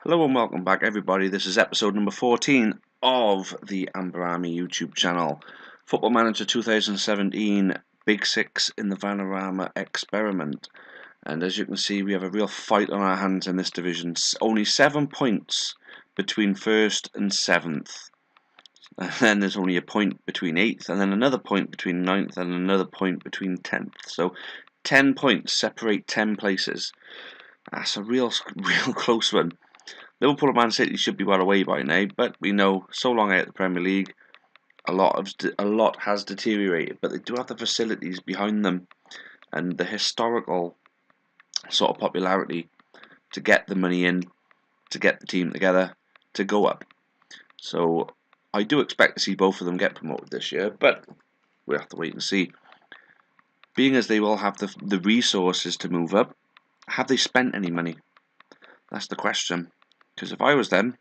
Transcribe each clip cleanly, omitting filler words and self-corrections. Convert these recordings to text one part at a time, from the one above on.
Hello and welcome back, everybody. This is episode number 14 of the Vanarama YouTube channel. Football Manager 2017 Big Six in the Vanarama experiment. And as you can see, we have a real fight on our hands in this division. Only 7 points between 1st and 7th. And then there's only a point between 8th, and then another point between 9th, and another point between 10th. So 10 points separate 10 places. That's a real close one. Liverpool and Man City should be well away by now, but we know so long out of the Premier League, a lot has deteriorated. But they do have the facilities behind them and the historical sort of popularity to get the money in, to get the team together, to go up. So I do expect to see both of them get promoted this year, but we have to wait and see. Being as they will have the resources to move up, have they spent any money? That's the question. Because if I was them,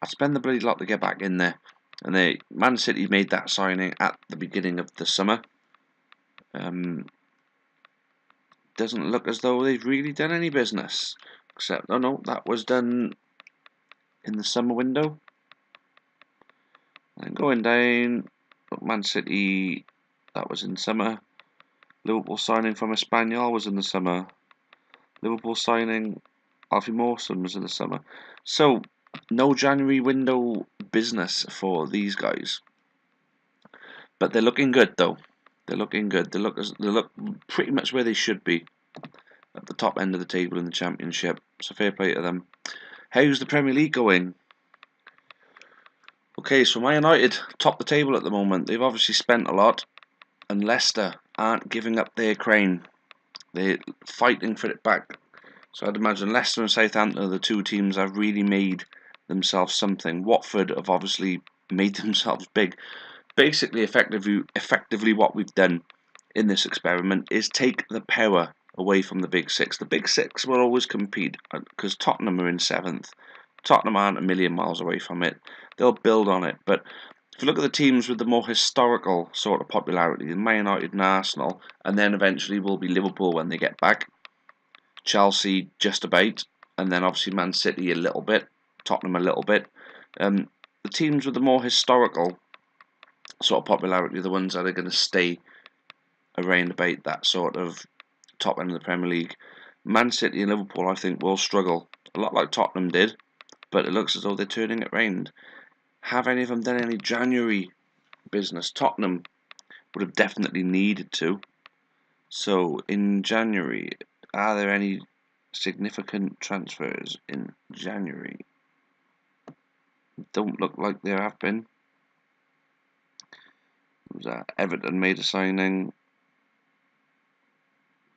I'd spend the bloody lot to get back in there. And Man City made that signing at the beginning of the summer. Doesn't look as though they've really done any business. Except, oh no, that was done in the summer window. And going down, Man City, that was in summer. Liverpool signing from Espanyol was in the summer. Liverpool signing Alfie Mawson was in the summer. So, no January window business for these guys. But they're looking good, though. They're looking good. They look pretty much where they should be, at the top end of the table in the Championship. So fair play to them. How's the Premier League going? Okay, so Man United top the table at the moment. They've obviously spent a lot, and Leicester aren't giving up their crown. They're fighting for it back. So I'd imagine Leicester and Southampton are the two teams that have really made themselves something. Watford have obviously made themselves big. Basically, effectively what we've done in this experiment is take the power away from the Big Six. The Big Six will always compete because Tottenham are in 7th. Tottenham aren't a million miles away from it. They'll build on it. But if you look at the teams with the more historical sort of popularity, Man United and Arsenal, and then eventually will be Liverpool when they get back. Chelsea just about, and then obviously Man City a little bit, Tottenham a little bit. The teams with the more historical sort of popularity are the ones that are going to stay around about that sort of top end of the Premier League. Man City and Liverpool, I think, will struggle a lot like Tottenham did, but it looks as though they're turning it round. Have any of them done any January business? Tottenham would have definitely needed to. So in January, are there any significant transfers in January? Don't look like there have been. Was that Everton made a signing?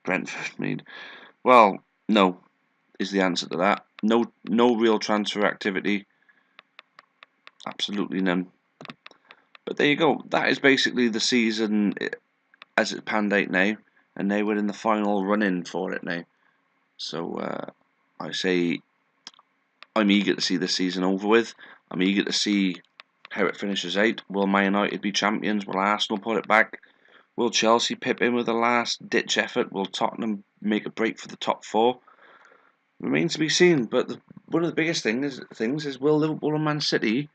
Brentford made. Well, no, is the answer to that. No real transfer activity. Absolutely none. But there you go. That is basically the season as it panned out now, and now we're in the final run-in for it now. So I say I'm eager to see this season over with. I'm eager to see how it finishes out. Will Man United be champions? Will Arsenal put it back? Will Chelsea pip in with a last-ditch effort? Will Tottenham make a break for the top 4? Remains to be seen. But one of the biggest things is will Liverpool and Man City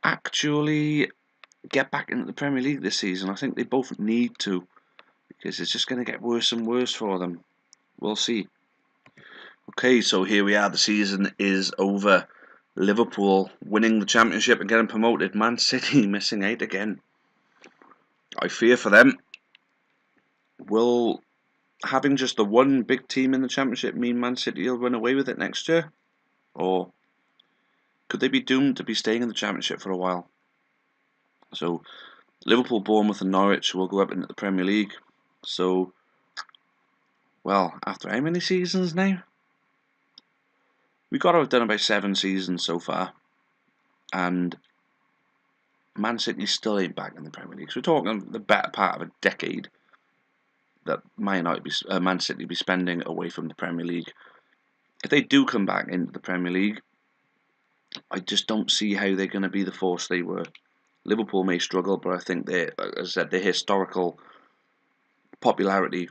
actually get back into the Premier League this season? I think they both need to, because it's just going to get worse and worse for them. We'll see. Okay, so here we are. The season is over. Liverpool winning the Championship and getting promoted. Man City missing out again. I fear for them. Will having just the one big team in the Championship mean Man City will run away with it next year? Or could they be doomed to be staying in the Championship for a while? So Liverpool, Bournemouth and Norwich will go up into the Premier League. So, well, after how many seasons now? We've got to have done about 7 seasons so far. And Man City still ain't back in the Premier League. So we're talking the better part of a decade that Man City be spending away from the Premier League. If they do come back into the Premier League, I just don't see how they're going to be the force they were. Liverpool may struggle, but I think as I said, their historical popularity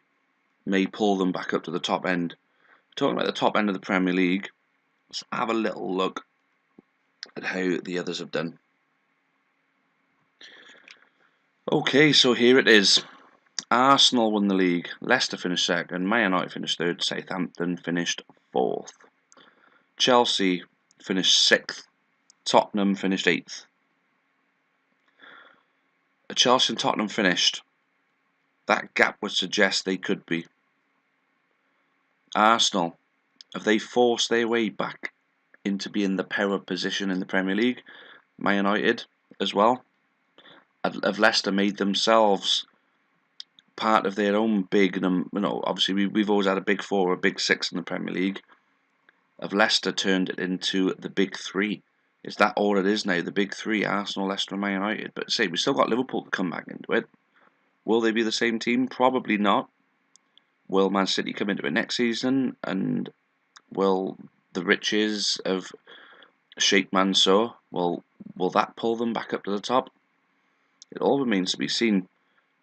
may pull them back up to the top end. We're talking about the top end of the Premier League. Let's have a little look at how the others have done. Okay, so here it is. Arsenal won the league, Leicester finished second, Man United finished third, Southampton finished fourth. Chelsea finished sixth, Tottenham finished eighth. Chelsea and Tottenham finished. That gap would suggest they could be. Arsenal, have they forced their way back into being the power position in the Premier League? Man United as well. Have Leicester made themselves part of their own big, obviously we've always had a big four or a big six in the Premier League. Have Leicester turned it into the big three? Is that all it is now? The big three: Arsenal, Leicester, and Man United. But say we still got Liverpool to come back into it. Will they be the same team? Probably not. Will Man City come into it next season? And will the riches of Sheikh Mansour, will that pull them back up to the top? It all remains to be seen.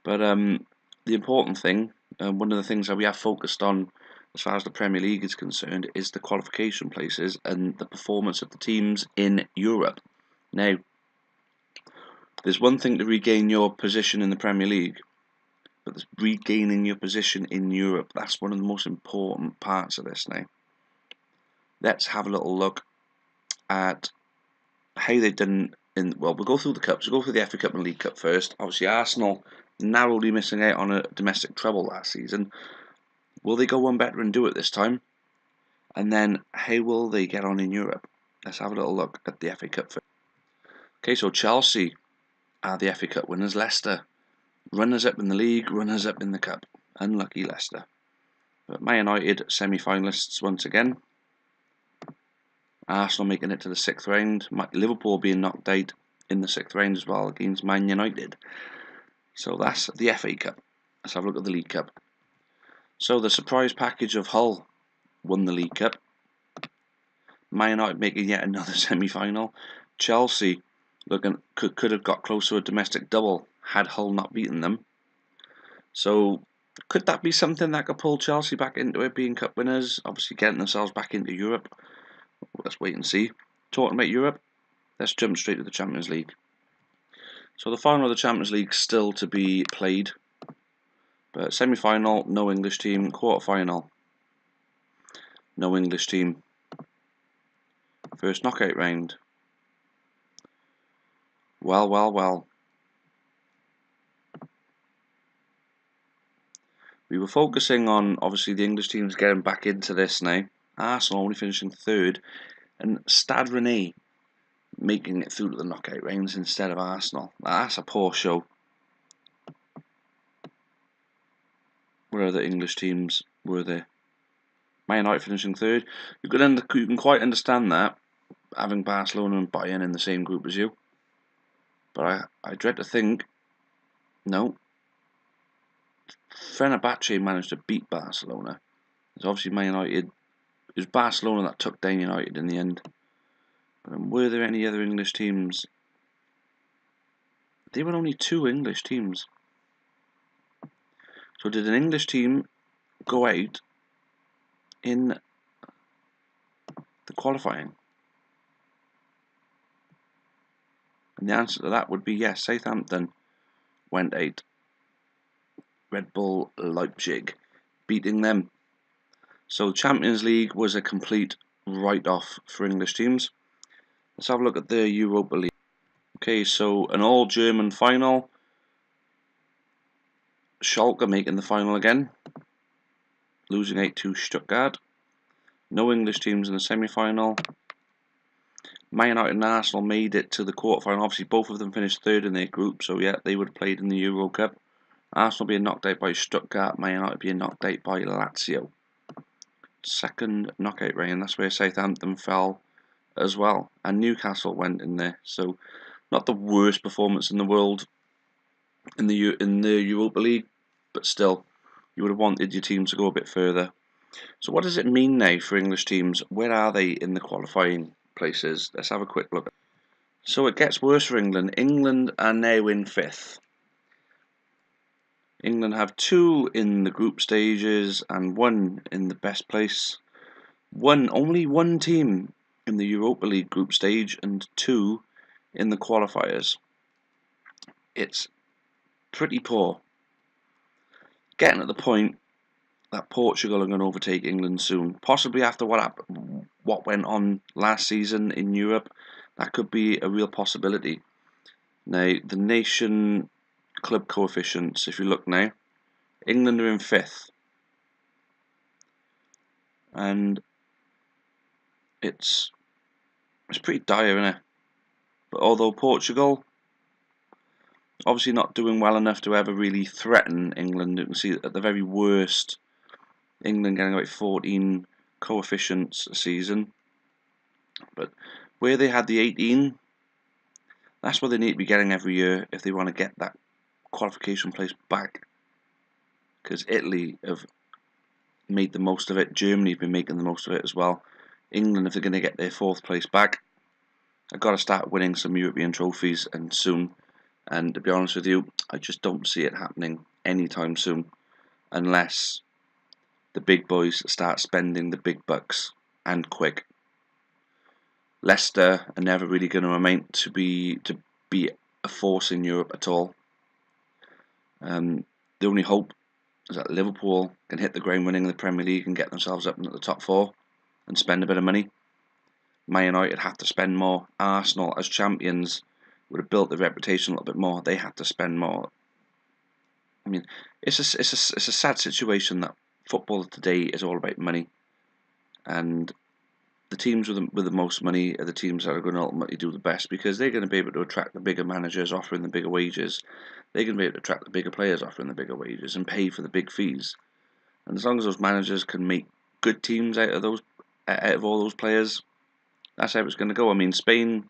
But the important thing, one of the things that we have focused on as far as the Premier League is concerned, is the qualification places and the performance of the teams in Europe. Now, there's one thing to regain your position in the Premier League, but there's regaining your position in Europe. That's one of the most important parts of this now. Let's have a little look at how they've done we'll go through the cups. We'll go through the FA Cup and League Cup first. Obviously, Arsenal narrowly missing out on a domestic treble last season. Will they go one better and do it this time? And then, how will they get on in Europe? Let's have a little look at the FA Cup first. Okay, so Chelsea are the FA Cup winners. Leicester, runners-up in the league, runners-up in the cup. Unlucky Leicester. But Man United, semi-finalists once again. Arsenal making it to the 6th round. Liverpool being knocked out in the 6th round as well against Man United. So that's the FA Cup. Let's have a look at the League Cup. So the surprise package of Hull won the League Cup. Man United making yet another semi-final. Chelsea could have got close to a domestic double had Hull not beaten them. So could that be something that could pull Chelsea back into it, being cup winners, obviously getting themselves back into Europe? Let's wait and see. Talking about Europe, let's jump straight to the Champions League. So the final of the Champions League still to be played. But semi-final, no English team. Quarter-final, no English team. First knockout round. Well. We were focusing on, obviously, the English teams getting back into this now. Arsenal only finishing 3rd. And Stade Rennais making it through to the knockout rounds instead of Arsenal. That's a poor show. Where other English teams were there? Man United finishing 3rd. You can quite understand that, having Barcelona and Bayern in the same group as you. But I dread to think, no. Fenerbahce managed to beat Barcelona. It's obviously Man United. It was Barcelona that took down United in the end. Were there any other English teams? There were only 2 English teams. So did an English team go out in the qualifying? And the answer to that would be yes. Southampton went out. Red Bull Leipzig beating them. So the Champions League was a complete write-off for English teams. Let's have a look at the Europa League. Okay, so an all-German final. Schalke making the final again, losing 8 to Stuttgart. No English teams in the semi-final. Man United and Arsenal made it to the quarter-final. Obviously, both of them finished 3rd in their group, so yeah, they would have played in the Euro Cup. Arsenal being knocked out by Stuttgart, Man United being knocked out by Lazio. 2nd knockout round, that's where Southampton fell as well. And Newcastle went in there, so not the worst performance in the world in the Europa League, but still, you would have wanted your team to go a bit further. So what does it mean now for English teams? Where are they in the qualifying places? Let's have a quick look. So it gets worse for England. England are now in 5th. England have 2 in the group stages and 1 in the best place. Only one team in the Europa League group stage and 2 in the qualifiers. It's pretty poor. Getting at the point that Portugal are going to overtake England soon, possibly after what went on last season in Europe. That could be a real possibility. Now, the nation club coefficients, if you look now, England are in 5th. And it's pretty dire, isn't it? But although Portugal, obviously not doing well enough to ever really threaten England, you can see at the very worst, England getting about 14 coefficients a season. But where they had the 18, that's what they need to be getting every year if they want to get that qualification place back. Because Italy have made the most of it. Germany have been making the most of it as well. England, if they're going to get their 4th place back, have got to start winning some European trophies, and soon. And to be honest with you, I just don't see it happening anytime soon, unless the big boys start spending the big bucks, and quick. Leicester are never really going to remain to be a force in Europe at all. The only hope is that Liverpool can hit the ground running in the Premier League and get themselves up into the top 4 and spend a bit of money. Man United have to spend more. Arsenal, as champions, would have built their reputation a little bit more. They have to spend more. I mean, it's a sad situation that football today is all about money, and the teams with the most money are the teams that are going to ultimately do the best, because they're going to be able to attract the bigger managers offering the bigger wages. They're going to be able to attract the bigger players offering the bigger wages and pay for the big fees. And as long as those managers can make good teams out of all those players, that's how it's going to go. I mean, Spain's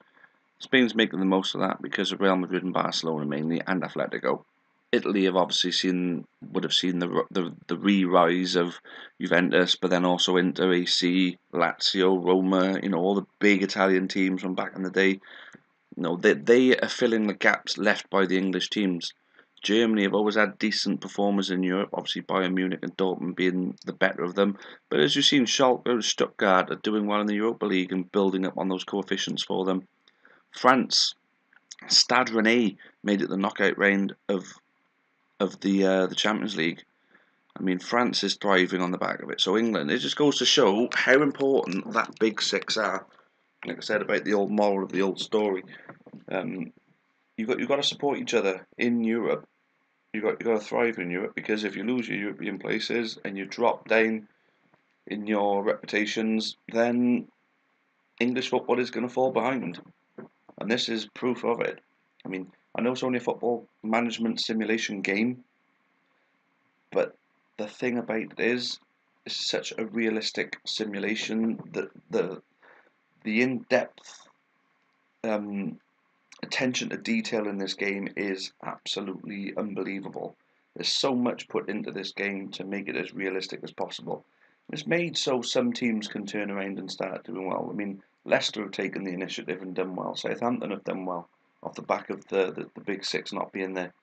making the most of that because of Real Madrid and Barcelona mainly, and Atletico. Italy have obviously would have seen the re-rise of Juventus, but then also Inter, AC, Lazio, Roma, all the big Italian teams from back in the day. They are filling the gaps left by the English teams. Germany have always had decent performers in Europe, obviously Bayern Munich and Dortmund being the better of them. But as you've seen, Schalke and Stuttgart are doing well in the Europa League and building up on those coefficients for them. France, Stade Rennais made it the knockout round of the Champions League. I mean, France is thriving on the back of it. So England, it just goes to show how important that big 6 are. Like I said about the old moral of the old story, you've got to support each other in Europe. You've got to thrive in Europe, because if you lose your European places and you drop down in your reputations, then English football is going to fall behind. And this is proof of it. I mean, I know it's only a football management simulation game, but the thing about it is, it's such a realistic simulation that the in-depth attention to detail in this game is absolutely unbelievable. There's so much put into this game to make it as realistic as possible. It's made so some teams can turn around and start doing well. I mean, Leicester have taken the initiative and done well. Southampton have done well off the back of the big 6 not being there.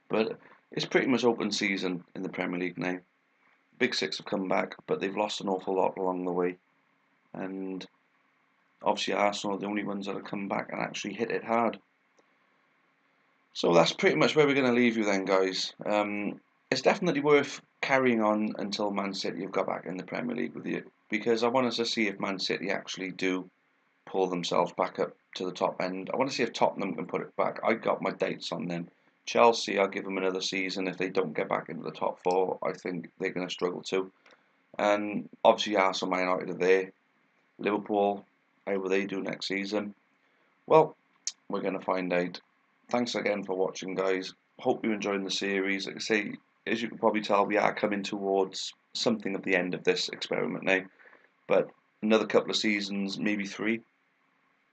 But it's pretty much open season in the Premier League now. Big 6 have come back, but they've lost an awful lot along the way. And obviously Arsenal are the only ones that have come back and actually hit it hard. So that's pretty much where we're going to leave you then, guys. It's definitely worth carrying on until Man City have got back in the Premier League with you, because I want us to see if Man City actually do pull themselves back up to the top end. I want to see if Tottenham can put it back. I got my dates on them. Chelsea, I'll give them another season. If they don't get back into the top 4, I think they're going to struggle too. And obviously Arsenal, Man United are there. Liverpool, how will they do next season? Well, we're going to find out. Thanks again for watching, guys. Hope you're enjoying the series. Like I say, as you can probably tell, we are coming towards something of the end of this experiment now. But another couple of seasons, maybe 3.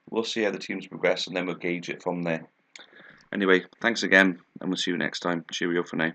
We'll see how the teams progress, and then we'll gauge it from there. Anyway, thanks again, and we'll see you next time. Cheerio for now.